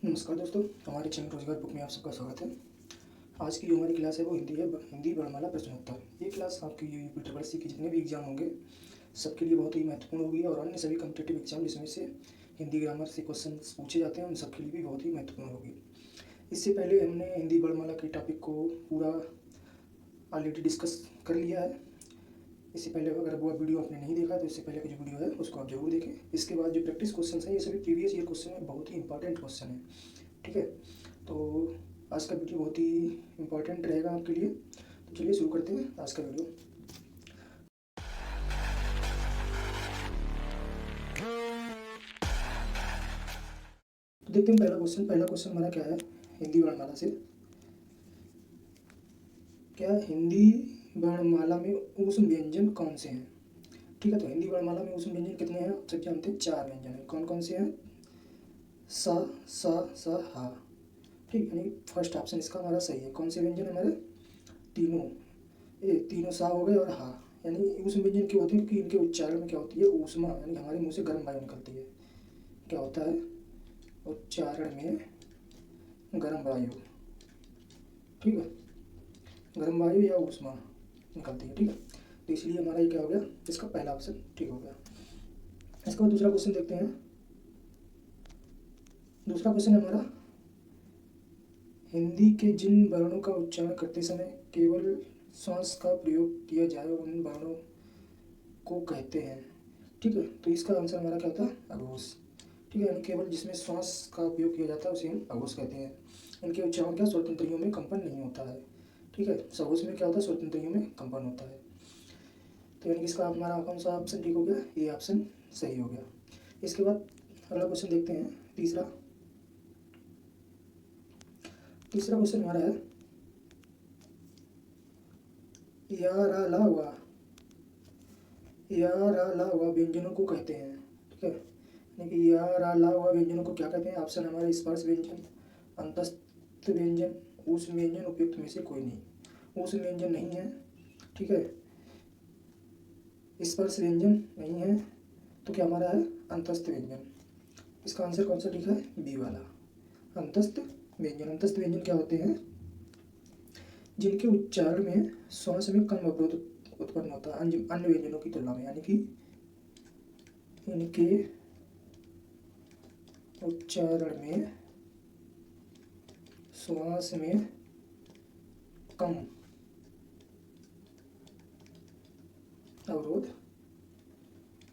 नमस्कार दोस्तों, हमारे चैनल रोजगार बुक में आप सबका स्वागत है। आज की जो हमारी क्लास है वो हिंदी है। हिंदी वर्णमाला प्रश्नोत्तर। ये क्लास आपकी यूपी के जितने भी एग्जाम होंगे सबके लिए बहुत ही महत्वपूर्ण होगी और अन्य सभी कॉम्पिटेटिव एग्जाम जिसमें से हिंदी ग्रामर से क्वेश्चन पूछे जाते हैं उन सबके लिए भी बहुत ही महत्वपूर्ण होगी। इससे पहले हमने हिंदी वर्णमाला के टॉपिक को पूरा ऑलरेडी डिस्कस कर लिया है। इससे पहले अगर वो वीडियो आपने नहीं देखा तो इससे पहले का जो वीडियो है उसको आप जरूर देखें। इसके बाद जो प्रैक्टिस क्वेश्चन है ये सभी प्रीवियस ईयर क्वेश्चन है, बहुत ही इंपॉर्टेंट क्वेश्चन है। ठीक है, तो आज का वीडियो बहुत ही इंपॉर्टेंट रहेगा आपके लिए। तो चलिए शुरू करते हैं आज का वीडियो। तो देखते हैं पहला क्वेश्चन हमारा क्या है हिंदी वर्णमाला से। क्या हिंदी वर्णमाला में ऊष्म व्यंजन कौन से हैं? ठीक है, तो हिंदी वर्णमाला में ऊष्म व्यंजन कितने हैं आप सब जानते हैं, 4 व्यंजन हैं। कौन कौन से हैं? सा, सा, हा। ठीक, यानी फर्स्ट ऑप्शन इसका हमारा सही है। कौन से व्यंजन हमारे? तीनों। ये तीनों सा हो गए और हा। यानी ऊष्म व्यंजन क्यों होती है? क्योंकि इनके उच्चारण में क्या होती है? ऊष्मा, यानी हमारे मुंह से गर्म वायु निकलती है। क्या होता है? उच्चारण में गर्म वायु। ठीक है, गर्म वायु या ऊष्मा निकलती है। ठीक है, तो इसलिए हमारा ये क्या हो गया? इसका पहला ऑप्शन ठीक हो गया। इसके बाद दूसरा क्वेश्चन देखते हैं। दूसरा क्वेश्चन है हमारा, हिंदी के जिन वर्णों का उच्चारण करते समय केवल श्वास का प्रयोग किया जाए उन वर्णों को कहते हैं। ठीक है, तो इसका आंसर हमारा क्या होता है? अघोष। ठीक है, यानी केवल जिसमें श्वास का उपयोग किया जाता है उसे हम अघोष कहते हैं। इनके उच्चारण क्या? स्वतंत्रियों में कंपन नहीं होता है। ठीक है, सघोष में क्या होता है? स्वतंत्रियों में कंपन होता है। तो यानी इसका हमारा कौन सा ऑप्शन ठीक हो गया? ये ऑप्शन सही हो गया। इसके बाद अगला क्वेश्चन देखते हैं। तीसरा क्वेश्चन हमारा है, या रा ला वा व्यंजनों को कहते हैं। ठीक है, यानी कि या रा ला वा व्यंजनों को क्या कहते हैं? ऑप्शन हमारे स्पर्श व्यंजन, अंतस्थ व्यंजन, ऊष्म व्यंजन, उपयुक्त में से कोई नहीं। ऊष्म व्यंजन नहीं है। ठीक है, स्पर्श व्यंजन नहीं है, तो क्या हमारा है? अंतस्थ व्यंजन। इसका आंसर कौन सा ठीक है? बी वाला, अंतस्थ व्यंजन। अंतस्थ व्यंजन क्या होते हैं? जिनके उच्चारण में श्वास में कम अवरोध उत्पन्न होता है अन्य व्यंजनों की तुलना में, यानी कि इनके उच्चारण में श्वास में कम अवरोध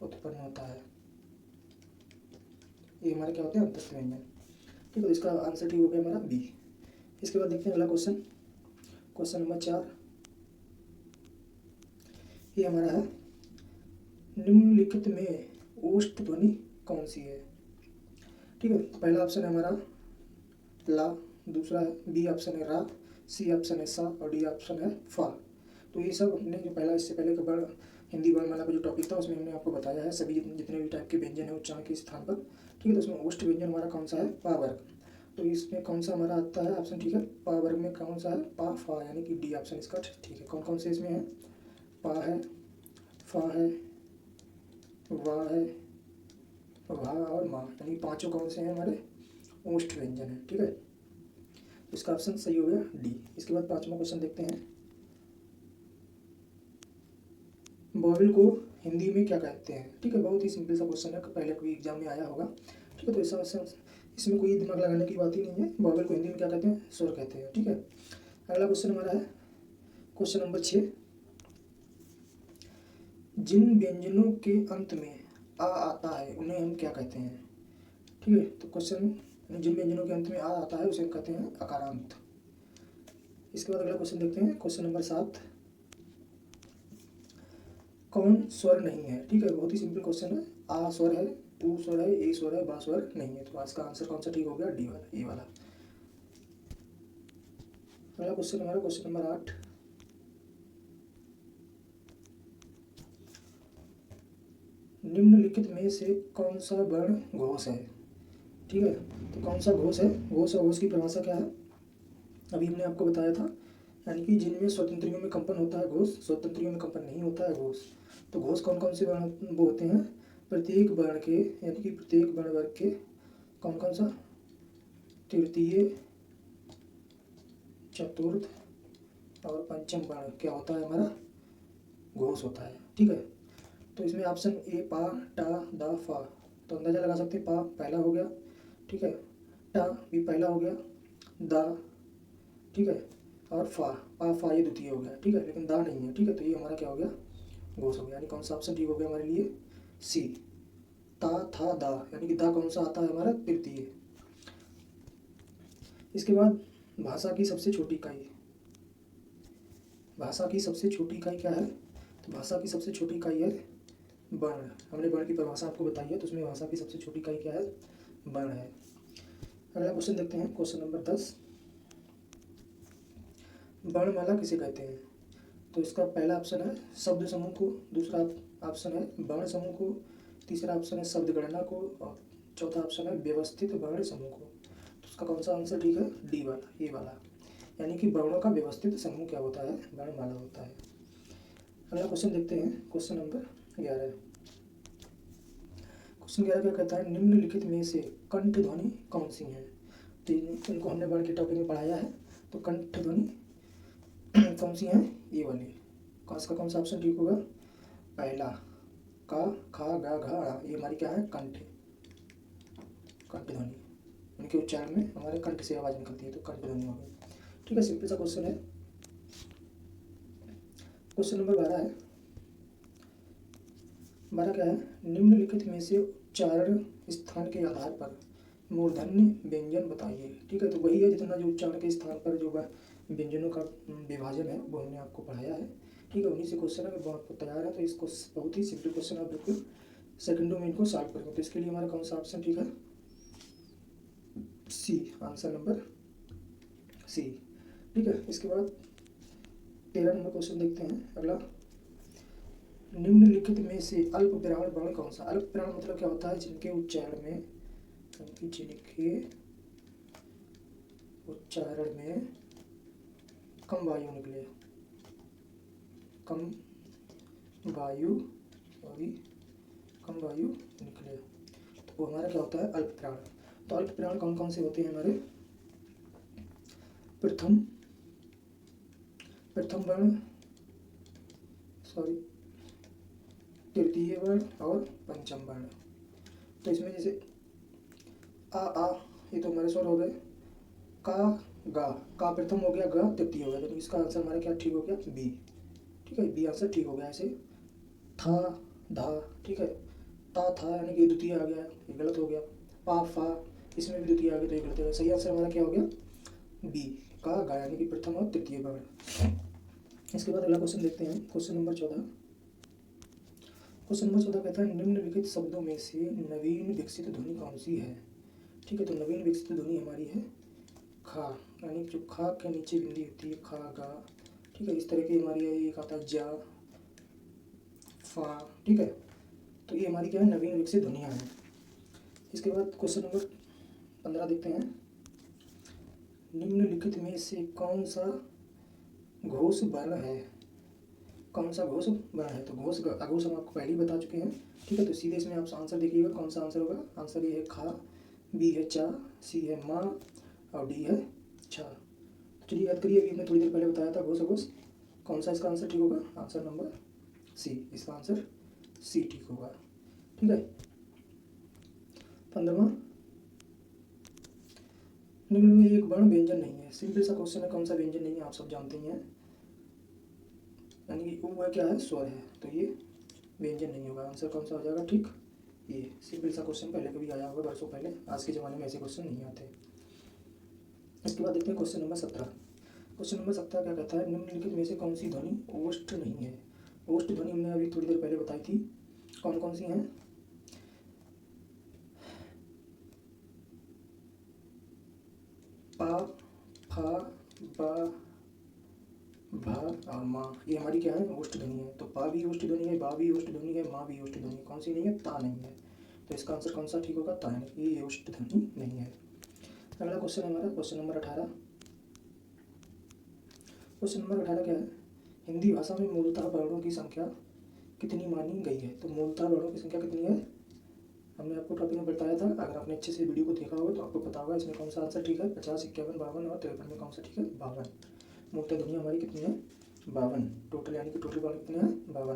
उत्पन्न होता है। ये हमारे क्या होते हैं? अंतस्थ व्यंजन। ठीक है, इसका आंसर ठीक हो गया हमारा बी। इसके बाद देखते हैं अगला क्वेश्चन, क्वेश्चन नंबर 4। ये हमारा है, निम्नलिखित में ओष्ठ ध्वनि कौन सी है? ठीक है, तो पहला ऑप्शन है हमारा ला, दूसरा है बी ऑप्शन है रा, सी ऑप्शन है सा और डी ऑप्शन है फा। तो ये सब हमने जो पहला इससे पहले का हिंदी वर्णमाला का जो टॉपिक था उसमें हमने आपको बताया है सभी जितने भी टाइप के व्यंजन है उच्चारण के स्थान पर। ठीक है, तो उसमें ओष्ठ व्यंजन हमारा कौन सा है? पा वर्ग। तो इसमें कौन सा हमारा आता है ऑप्शन? ठीक है, पा वर्ग में कौन सा है? पा फा, यानी कि डी ऑप्शन इसका ठीक है। कौन कौन से इसमें है? पा है, फा है, वा है, वा और मा, यानी पांचों कौन से हैं? हमारे ओष्ठ व्यंजन है। ठीक है, इसका ऑप्शन सही हो गया डी। इसके बाद पांचवा क्वेश्चन देखते हैं, बॉविल को हिंदी में क्या कहते हैं? ठीक है, बहुत ही सिंपल सा क्वेश्चन है, पहले कोई एग्जाम में आया होगा। ठीक है, तो इसमें कोई दिमाग लगाने की बात ही नहीं है। बॉविल को हिंदी में क्या कहते हैं? स्वर कहते हैं। ठीक है, अगला क्वेश्चन हमारा है क्वेश्चन नंबर 6। जिन व्यंजनों के अंत में आ आता है उन्हें हम क्या कहते हैं? ठीक है, तो क्वेश्चन, जिन व्यंजनों के अंत में आ आता है उसे हम कहते हैं अकारांत। इसके बाद अगला क्वेश्चन देखते हैं, क्वेश्चन नंबर 7। कौन स्वर नहीं है? ठीक है, बहुत ही सिंपल क्वेश्चन है। आ स्वर है, ऊ स्वर है, ए स्वर है, बा स्वर नहीं है। तो आज का आंसर कौन सा ठीक हो गया? डी वाला, ए वाला। अगला क्वेश्चन हमारा क्वेश्चन नंबर 8। निम्नलिखित में से कौन सा वर्ण घोष है? ठीक है, तो कौन सा घोष है? घोष और घोष की परिभाषा क्या है? अभी हमने आपको बताया था, यानी कि जिनमें स्वतंत्रियों में कंपन होता है घोष, स्वतंत्रियों में कंपन नहीं होता है घोष। तो घोष कौन कौन से वर्ण वो होते हैं? प्रत्येक वर्ण के, यानी कि प्रत्येक वर्ण वर्ग के कौन कौन सा तृतीय, चतुर्थ और पंचम वर्ण क्या होता है हमारा? घोष होता है। ठीक है, तो इसमें ऑप्शन ए पा, टा, दा, फा, तो अंदाजा लगा सकते हैं। पा पहला हो गया, ठीक है, टा भी पहला हो गया, दा, ठीक है, और फा, पा फा ये द्वितीय हो गया, ठीक है, लेकिन दा नहीं है, ठीक है, तो ये हमारा क्या हो गया? घोष हो गया। यानी कौन सा ऑप्शन ठीक हो गया हमारे लिए? सी, ता, था, दा, यानी कि दा कौन सा आता है हमारा? तृतीय। इसके बाद भाषा की सबसे छोटी इकाई, भाषा की सबसे छोटी इकाई क्या है? तो भाषा की सबसे छोटी इकाई है वर्ण। हमने वर्ण की परिभाषा आपको बताई है, तो उसमें भाषा की सबसे छोटी इकाई क्या है? वर्ण है। अगला क्वेश्चन देखते हैं, क्वेश्चन नंबर 10। वर्णमाला किसे कहते हैं? तो इसका पहला ऑप्शन है शब्द समूह को, दूसरा ऑप्शन है वर्ण समूह को, तीसरा ऑप्शन है शब्द गणना को, और चौथा ऑप्शन है व्यवस्थित वर्ण समूह को। तो उसका कौन सा आंसर ठीक है? डी वाला, ए वाला, यानी कि वर्णों का व्यवस्थित समूह क्या होता है? वर्णमाला होता है। अगला क्वेश्चन देखते हैं, क्वेश्चन नंबर 11। क्वेश्चन 11 क्या कहता है? निम्नलिखित में से कंठ ध्वनि कौन सी है? तो इनको हमने वर्ण के टॉपिक में पढ़ाया है, तो कंठ ध्वनि कौन सी है? ये वाली। इसका कौन सा ऑप्शन ठीक होगा? पहला, का, खा, गा, घा, ड़ा, ये हमारी क्या है? कंठ, कंठ ध्वनि, उनके उच्चारण में हमारे कंठ से आवाज निकलती है, तो कंठ ध्वनि हो गई। ठीक है, सिंपल सा क्वेश्चन है। क्वेश्चन नंबर 12 है। 12 क्या है? निम्नलिखित में से उच्चारण स्थान के आधार पर मूर्धन्य व्यंजन बताइए। ठीक है, तो वही है जितना जो उच्चारण के स्थान पर जो व्यंजनों का विभाजन है वो हमने आपको पढ़ाया है। ठीक है, उन्हीं से क्वेश्चन है, वो आपको तैयार है, तो इसको बहुत ही सिंपल क्वेश्चन आप बिल्कुल सेकंडों में इनको सॉल्व करेंगे। तो इसके लिए हमारा कौन सा ऑप्शन ठीक है? सी, आंसर नंबर सी। ठीक है, इसके बाद 13 नंबर क्वेश्चन देखते हैं। अगला, निम्नलिखित में से अल्प विराम वर्ण कौन सा? अल्प विराम मतलब क्या होता है? जिनके उच्चारण में कम वायु निकले, कम वायु निकले, तो वो हमारा क्या होता है? अल्प प्राण। तो अल्प प्राण कौन कौन से होते हैं हमारे? प्रथम वर्ण, तृतीय वर्ण और पंचम वर्ण। तो इसमें जैसे आ, ये तो हमारे स्वर हो गए। का, गा, का प्रथम हो गया, गा तृतीय हो गया, तो इसका आंसर हमारा क्या ठीक हो गया? बी। ठीक है, बी आंसर ठीक हो गया। ऐसे था, धा, ठीक है, ता, था, यानी कि द्वितीय आ गया, ये गलत हो गया। पा, फा, इसमें भी द्वितीय आ गया, तो ये गलत हो गया। सही आंसर हमारा क्या हो गया? बी, का, गा, यानी कि प्रथम और तृतीय वर्ण। इसके बाद अगला क्वेश्चन देखते हैं, क्वेश्चन नंबर 14। क्वेश्चन नंबर 14 कहता है निम्नलिखित शब्दों में से नवीन विकसित ध्वनि कौन सी है? ठीक है, तो नवीन विकसित ध्वनि हमारी है खा, यानी जो खा के नीचे बिंदी होती है, खा, गा, ठीक है, इस तरह की हमारी है। एक आता है जा, फा, ठीक है, तो ये हमारी क्या है? नवीन विकसित ध्वनियाँ हैं। इसके बाद क्वेश्चन नंबर 15 देखते हैं। निम्नलिखित में से कौन सा घोष वर्ण है? कौन सा घोष वर्ण है? तो घोष अघोष हम आपको पहले ही बता चुके हैं। ठीक है, तो सीधे इसमें आप आंसर देखिएगा, कौन सा आंसर होगा? आंसर ये है खा, बी है चा, सी है माँ, और डी है छा। तो चलिए याद करिए, अभी हमने थोड़ी देर पहले बताया था घोष अघोष। कौन सा इसका आंसर ठीक होगा? आंसर नंबर सी, इसका आंसर सी ठीक होगा। ठीक है, 15वां, निम्न में एक वर्ण व्यंजन नहीं है। सिंपल सा क्वेश्चन है, कौन सा व्यंजन नहीं है? आप सब जानते ही हैं, यानी कि वो क्या है? स्वर है, तो ये व्यंजन नहीं होगा। आंसर कौन सा हो जाएगा? ठीक, ये सिंपल सा क्वेश्चन पहले कभी आया होगा वर्षों पहले, आज के ज़माने में ऐसे क्वेश्चन नहीं आते। इसके बाद देखते हैं क्वेश्चन नंबर 17। क्वेश्चन नंबर 17 क्या कहता है? निम्नलिखित में से कौन सी ध्वनि ओष्ठ नहीं है? ओष्ठ ध्वनि हमने अभी थोड़ी देर पहले बताई थी, कौन कौन सी हैं? पा, फा, बा, भा और माँ, ये हमारी क्या है? ओष्ठ ध्वनि है। तो पा भी ओष्ठ ध्वनि है, बा भी ओष्ठ ध्वनि है, माँ भी ओष्ठ ध्वनि, कौन सी नहीं है? ता नहीं है। तो इसका आंसर कौन सा ठीक होगा? ता, यानी कि ये ओष्ठ ध्वनि नहीं है। अगला क्वेश्चन है हमारा क्वेश्चन नंबर 18। क्वेश्चन नंबर 18 क्या है? हिंदी भाषा में मूलतः वर्णों की संख्या कितनी मानी गई है? तो मूलतः वर्णों की संख्या कितनी है? हमने आपको टॉपिक में बताया था, अगर आपने अच्छे से वीडियो को देखा होगा तो आपको पता होगा इसमें कौन सा आंसर ठीक है। 50, 51, 52 और 53 में कौन सा ठीक है? 52। मूलतः ध्वनियाँ हमारी कितनी है? 52 टोटल, यानी कि टोटल बार कितने हैं? 52।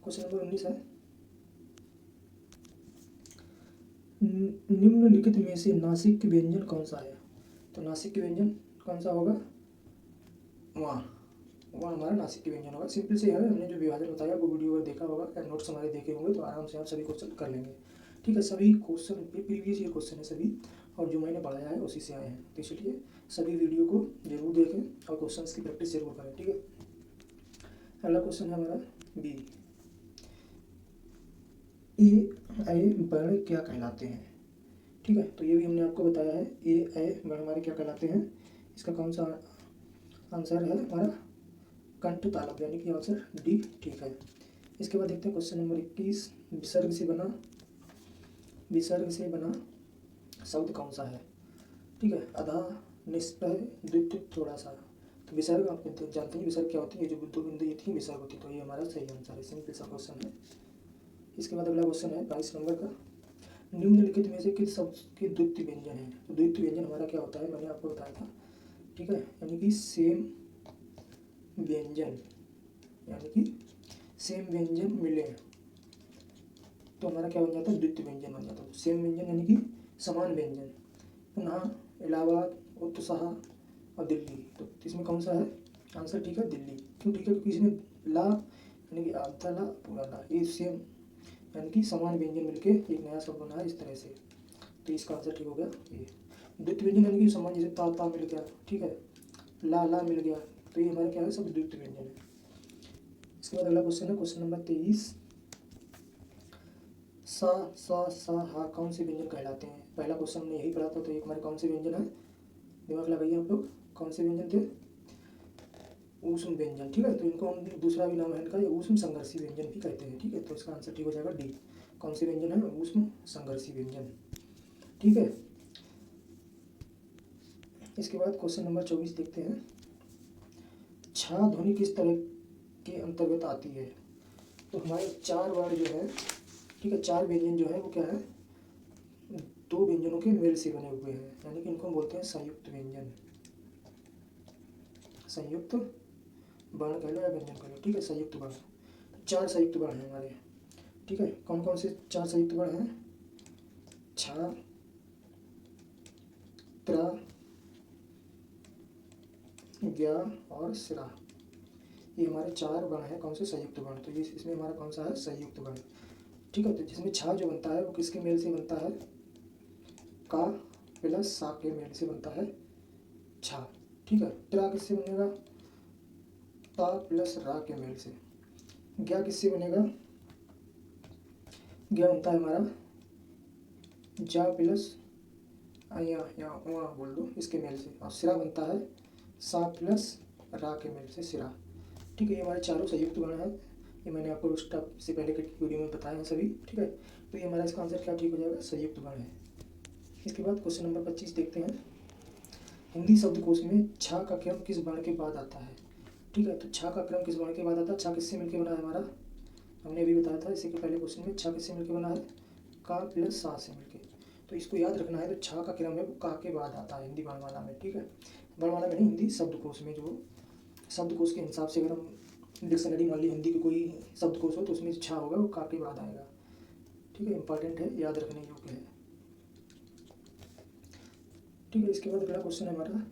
क्वेश्चन नंबर 19 है, निम्नलिखित में से नासिक व्यंजन कौन सा है? तो नासिक व्यंजन कौन सा होगा? वहाँ वह हमारा नासिक के व्यंजन होगा। सिंपल से है, हमने जो विभाजन बताया वो वीडियो अगर देखा होगा या नोट्स हमारे देखे होंगे तो आराम से आप सभी क्वेश्चन कर लेंगे। ठीक है, सभी क्वेश्चन प्रीवियस ईयर क्वेश्चन है सभी, और जो मैंने पढ़ाया है उसी से आए हैं। तो इसलिए सभी वीडियो को जरूर देखें और क्वेश्चन की प्रैक्टिस जरूर करें। ठीक है, अगला क्वेश्चन है हमारा बी, ए ऐ वर्ण क्या कहलाते हैं? ठीक है, तो ये भी हमने आपको बताया है, ए ऐ वर्ण हमारे क्या कहलाते हैं। इसका कौन सा आंसर है हमारा? कंठ तालव्य, यानी कि आंसर डी ठीक है। इसके बाद देखते हैं क्वेश्चन नंबर 21, विसर्ग से बना शब्द कौन सा है? ठीक है, अधा, निष्प्रय, द्वित्व, थोड़ा सा। तो विसर्ग आप जानते हैं विसर्ग क्या होती है, जो दो बिंदु ये थी विसर्ग होती है, तो ये हमारा सही आंसर है। सिंपल सा क्वेश्चन है। इसके बाद अगला क्वेश्चन है 22 नंबर का, निम्नलिखित में से किस शब्द के द्वित्व व्यंजन है? तो द्वित्व व्यंजन हमारा क्या होता है, मैंने आपको बताया था। ठीक है, यानी कि सेम व्यंजन, यानी कि सेम व्यंजन मिले तो हमारा क्या बन जाता है? द्वित्व व्यंजन बन जाता है। सेम व्यंजन यानी कि समान व्यंजन। पुनः, इलाहाबाद, उत्साह और दिल्ली, तो इसमें कौन सा है आंसर? ठीक है, दिल्ली। क्यों ठीक है? क्योंकि इसमें ला यानी कि आधा ला पूरा ला, ये सेम यानी कि समान व्यंजन मिलके एक नया शब्द बना है इस तरह से, तो इसका आंसर ठीक हो गया ये। द्वित्व व्यंजन यानी कि समान, जैसे ता ता मिल गया, ठीक है, ला ला मिल गया, तो ये हमारे क्या है? सब द्वित्व व्यंजन है। इसके बाद अगला क्वेश्चन है क्वेश्चन नंबर 23, सा हा कौन से व्यंजन कहलाते हैं? पहला क्वेश्चन हमने यही पढ़ा था, तो एक हमारे कौन से व्यंजन है? दिमाग लगाइए आप लोग, कौन से व्यंजन थे? ऊष्म व्यंजन। ठीक है, तो इनको हम दूसरा भी नाम है इनका, ये ऊष्म संघर्षी व्यंजन भी कहते हैं। ठीक है, तो इसका आंसर ठीक हो जाएगा डी। कौन से व्यंजन है? ऊष्म संघर्षी व्यंजन। ठीक है, इसके बाद क्वेश्चन नंबर 24 देखते हैं, छा ध्वनि किस तरह के अंतर्गत आती है? तो हमारे 4 वर्ड जो है, ठीक है, 4 व्यंजन जो है वो क्या है? 2 व्यंजनों के मेल से बने हुए हैं, यानी कि इनको हम बोलते हैं संयुक्त व्यंजन, संयुक्त वर्ण कह लो या व्यंजन कह लो। ठीक है, संयुक्त वर्ण, 4 संयुक्त वर्ण हैं हमारे। ठीक है, कौन कौन से 4 संयुक्त वर्ण हैं? छा, त्रा, ज्ञा और श्रा, ये हमारे 4 वर्ण हैं। कौन से? संयुक्त वर्ण। तो ये इसमें हमारा कौन सा है? संयुक्त वर्ण। ठीक है, तो जिसमें छा जो बनता है वो किसके मेल से बनता है? का प्लस सा के मेल से बनता है छा। ठीक है, त्रा किससे बनेगा? ता प्लस रा के मेल से। ज्ञा किससे बनेगा? ज्ञा बनता है हमारा जा प्लस या वहाँ बोल दो इसके मेल से, और सिरा बनता है सा प्लस रा के मेल से, सिरा। ठीक है, ये हमारे चारों संयुक्त वर्ण हैं। ये मैंने आपको स्टेप से पहले के वीडियो में बताया है सभी। ठीक है, तो ये हमारा इसका आंसर क्या ठीक हो जाएगा? संयुक्त वर्ण है। इसके बाद क्वेश्चन नंबर 25 देखते हैं, हिंदी शब्दकोश में छा का क्रम किस वर्ण के बाद आता है? ठीक है, तो छा का क्रम किस वर्ण के बाद आता है? छा किससे मिलकर बना है हमारा? हमने अभी बताया था इसी के पहले क्वेश्चन में, छा किससे मिलकर बना है? का प्लस सा से मिलकर। तो इसको याद रखना है, तो छा का क्रम है वो का के बाद आता है हिंदी वर्णमाला में। ठीक है, वर्णमाला में नहीं, हिंदी शब्दकोश में, जो शब्दकोश के हिसाब से अगर हम डिक्शनरी मान ली हिंदी की कोई शब्दकोश हो तो उसमें छा होगा वो का के बाद आएगा। ठीक है, इंपॉर्टेंट है, याद रखने योग्य है। ठीक है, इसके बाद अगला क्वेश्चन है हमारा,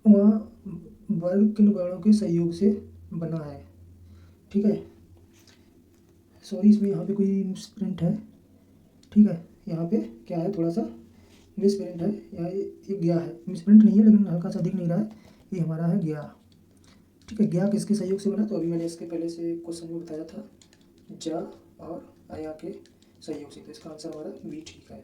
वह वर्ग किन वर्णों के सहयोग से बना है? ठीक है, सॉरी इसमें यहाँ पे कोई मिसप्रिंट है। ठीक है, यहाँ पे क्या है, थोड़ा सा मिसप्रिंट है, यहाँ ये गया है, मिसप्रिंट नहीं है लेकिन हल्का सा दिख नहीं रहा है, ये हमारा है गया। ठीक है, गया किसके सहयोग से बना? तो अभी मैंने इसके पहले से क्वेश्चन में बताया था, जा और आया के सहयोग से, तो इसका आंसर हमारा बी ठीक है।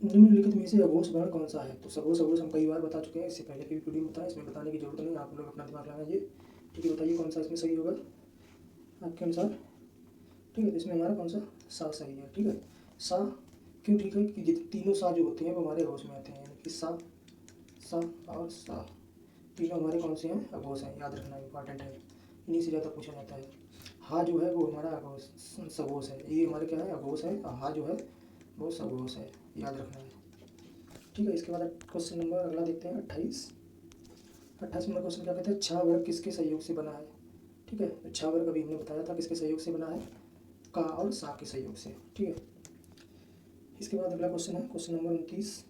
निम्नलिखित में से अघोष वर्ण कौन सा है? तो सघोष अघोष हम कई बार बता चुके हैं, इससे पहले की वीडियो में बताया, इसमें बताने की जरूरत नहीं, आप लोग अपना दिमाग लगाइए। ठीक है, बताइए कौन सा इसमें सही होगा आपके अनुसार? ठीक है, तो इसमें हमारा कौन सा? सा सही है। ठीक है, सा क्यों ठीक है? कि तीनों सा जो होते हैं वो हमारे अघोष में आते हैं, यानी कि सा, सा और सा। तीनों हमारे कौन से हैं, अघोष हैं, याद रखना इंपॉर्टेंट है, इन्हीं से ज़्यादा पूछा जाता है। हा जो है वो हमारा अघोष सघोष है, ये हमारे क्या है, अघोष है, और हा जो है वो सघोष है, याद रखना है। ठीक है, इसके बाद क्वेश्चन नंबर अगला देखते हैं 28। 28 नंबर क्वेश्चन क्या कहते हैं, छह वर्ग किसके सहयोग से बना है। ठीक है, तो छह वर्ग अभी हमने बताया था किसके सहयोग से बना है, का और सा के सहयोग से। ठीक है, इसके बाद अगला क्वेश्चन है क्वेश्चन नंबर 29।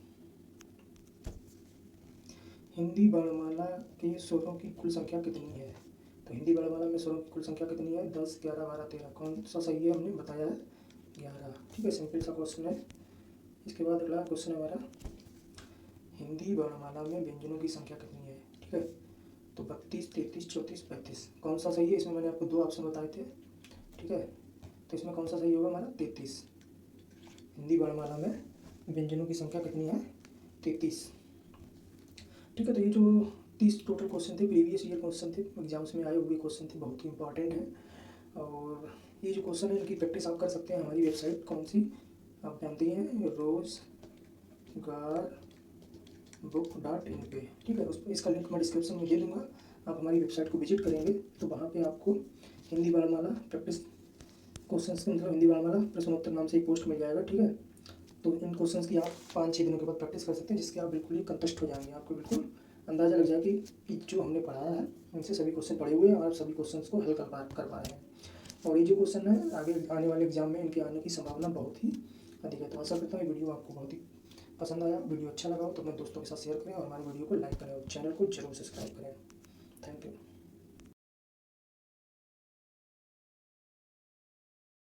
हिंदी वर्णमाला के स्वरों की कुल संख्या कितनी है। तो हिंदी वर्णमाला में स्वरों की कुल संख्या कितनी है, 10, 11, 12, 13। कौन सा सही है, हमने बताया है 11। ठीक है, सिंपल सा क्वेश्चन है। इसके बाद अगला क्वेश्चन है हमारा, हिंदी वर्णमाला में व्यंजनों की संख्या कितनी है। ठीक है, तो 32, 33, 34, 35। कौन सा सही है, इसमें मैंने आपको दो ऑप्शन बताए थे। ठीक है, तो इसमें कौन सा सही होगा हमारा, 33। हिंदी वर्णमाला में व्यंजनों की संख्या कितनी है, 33। ठीक है, तो ये जो 30 टोटल क्वेश्चन थे, प्रीवियस ईयर क्वेश्चन थे, एग्जाम्स में आए हुए क्वेश्चन थे, बहुत ही इंपॉर्टेंट हैं। और ये जो क्वेश्चन है इनकी प्रैक्टिस आप कर सकते हैं हमारी वेबसाइट, कौन सी आप जानते हैं, rozgarbook.in पे। ठीक है, उस इसका लिंक मैं डिस्क्रिप्शन में दे दूँगा। आप हमारी वेबसाइट को विजिट करेंगे तो वहाँ पे आपको हिंदी वर्णमाला प्रैक्टिस क्वेश्चन के मतलब हिंदी वर्णमाला प्रश्नोत्तर नाम से एक पोस्ट मिल जाएगा। ठीक है, तो इन क्वेश्चंस की आप 5-6 दिनों के बाद प्रैक्टिस कर सकते हैं, जिसके आप बिल्कुल ही कंटेस्ट हो जाएंगे। आपको बिल्कुल अंदाज़ा लग जाएगा कि जो हमने पढ़ाया है इनसे सभी क्वेश्चन पढ़े हुए हैं और सभी क्वेश्चंस को हल कर पा रहे हैं। और ये जो क्वेश्चन है आगे आने वाले एग्जाम में इनके आने की संभावना बहुत ही अधिक है। तो आशा करता हूँ ये वीडियो आपको बहुत ही पसंद आया। वीडियो अच्छा लगा हो तो अपने दोस्तों के साथ शेयर करें और हमारे वीडियो को लाइक करें और चैनल को जरूर सब्सक्राइब करें।